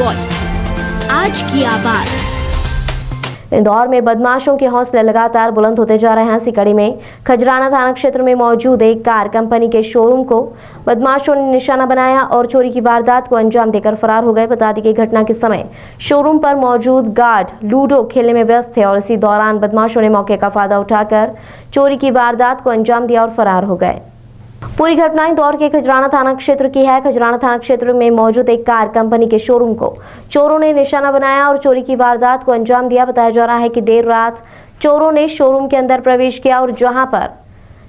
Voice, आज की आवाज। इंदौर में बदमाशों के हौसले लगातार बुलंद होते जा रहे हैं। इसी कड़ी में खजराना थाना क्षेत्र में मौजूद एक कार कंपनी के शोरूम को बदमाशों ने निशाना बनाया और चोरी की वारदात को अंजाम देकर फरार हो गए। बता दी गई घटना के समय शोरूम पर मौजूद गार्ड लूडो खेलने में व्यस्त थे और इसी दौरान बदमाशों ने मौके का फायदा उठाकर चोरी की वारदात को अंजाम दिया और फरार हो गए। पूरी घटना इंदौर के खजराना थाना क्षेत्र की है। खजराना थाना क्षेत्र में मौजूद एक कार कंपनी के शोरूम को चोरों ने निशाना बनाया और चोरी की वारदात को अंजाम दिया। बताया जा रहा है कि देर रात चोरों ने शोरूम के अंदर प्रवेश किया और जहां पर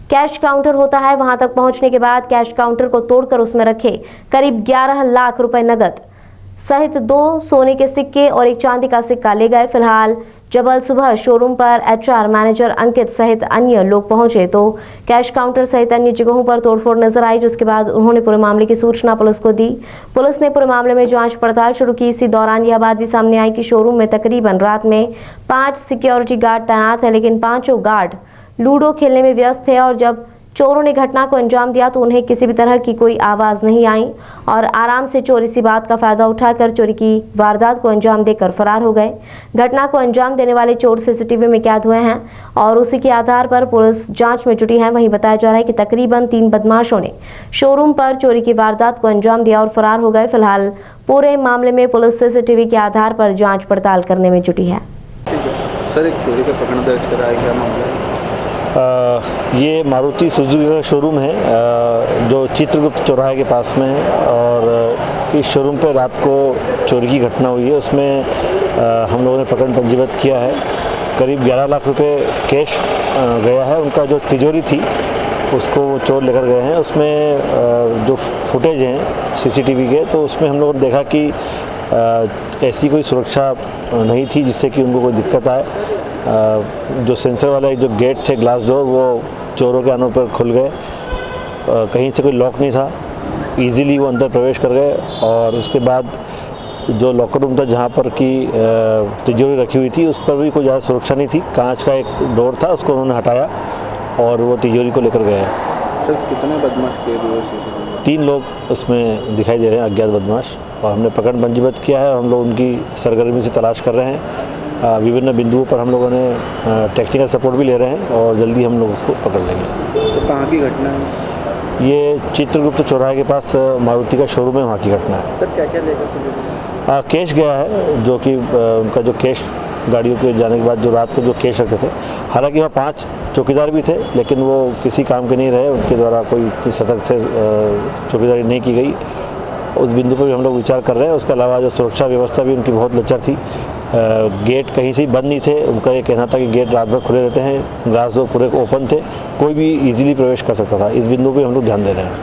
कैश काउंटर होता है वहां तक पहुंचने के बाद कैश काउंटर को तोड़कर उसमें रखे करीब 11 लाख रुपए नगद सहित 2 सोने के सिक्के और एक चांदी का सिक्का ले गए। फिलहाल जब सुबह शोरूम पर HR मैनेजर अंकित सहित अन्य लोग पहुंचे तो कैश काउंटर सहित अन्य जगहों पर तोड़फोड़ नजर आई, जिसके बाद उन्होंने पूरे मामले की सूचना पुलिस को दी। पुलिस ने पूरे मामले में जांच पड़ताल शुरू की। इसी दौरान यह बात भी सामने आई कि शोरूम में तकरीबन रात में 5 सिक्योरिटी गार्ड तैनात है, लेकिन पांचों गार्ड लूडो खेलने में व्यस्त थे और जब चोरों ने घटना को अंजाम दिया तो उन्हें किसी भी तरह की कोई आवाज नहीं आई और आराम से चोरी सी बात का फायदा उठाकर चोरी की वारदात को अंजाम देकर फरार हो गए। घटना को अंजाम देने वाले चोर CCTV में कैद हुए हैं और उसी के आधार पर पुलिस जांच में जुटी है। वहीं बताया जा रहा है कि तकरीबन 3 बदमाशों ने शोरूम पर चोरी की वारदात को अंजाम दिया और फरार हो गए। फिलहाल पूरे मामले में पुलिस CCTV के आधार पर जाँच पड़ताल करने में जुटी है। सर, एक चोरी का प्रकरण दर्ज करा है, क्या मामला है? ये मारुति सुजुकी का शोरूम है जो चित्रगुप्त चौराहे के पास में है और इस शोरूम पे रात को चोरी की घटना हुई है। उसमें हम लोगों ने प्रकरण पंजीबद्ध किया है। करीब 11 लाख रुपए कैश गया है। उनका जो तिजोरी थी उसको वो चोर लेकर गए हैं। उसमें जो फुटेज हैं CCTV के, तो उसमें हम लोगों ने देखा कि ऐसी कोई सुरक्षा नहीं थी जिससे कि उनको कोई दिक्कत आए। जो सेंसर वाले जो गेट थे ग्लास डोर, वो चोरों के आने पर खुल गए। कहीं से कोई लॉक नहीं था, इजीली वो अंदर प्रवेश कर गए। और उसके बाद जो लॉकर रूम था जहाँ पर की तिजोरी रखी हुई थी उस पर भी कोई ज़्यादा सुरक्षा नहीं थी। कांच का एक डोर था, उसको उन्होंने हटाया और वो तिजोरी को लेकर गए। सर, कितने बदमाश कैद हुए? 3 लोग उसमें दिखाई दे रहे हैं, अज्ञात बदमाश, और हमने प्रकरण पंजीबद्ध किया है। हम लोग उनकी सरगर्मी से तलाश कर रहे हैं। विभिन्न बिंदुओं पर हम लोगों ने टेक्निकल सपोर्ट भी ले रहे हैं और जल्दी हम लोग उसको पकड़ लेंगे। तो कहाँ की घटना है? ये चित्रगुप्त चौराहे के पास मारुति का शोरूम है, वहाँ की घटना है। सर, क्या क्या लेकर कैश गया है, जो कि उनका जो कैश गाड़ियों के जाने के बाद जो रात को जो कैश रखते थे, हालांकि वहाँ 5 चौकीदार भी थे लेकिन वो किसी काम के नहीं रहे। उनके द्वारा कोई सतर्क से चौकीदारी नहीं की गई। उस बिंदु पर भी हम लोग विचार कर रहे हैं। उसके अलावा जो सुरक्षा व्यवस्था भी उनकी बहुत लचर थी। गेट कहीं से बंद नहीं थे। उनका ये कहना था कि गेट रात भर खुले रहते हैं, ग्लास डोर पूरे ओपन थे, कोई भी इजीली प्रवेश कर सकता था। इस बिंदु पे हम लोग ध्यान दे रहे हैं।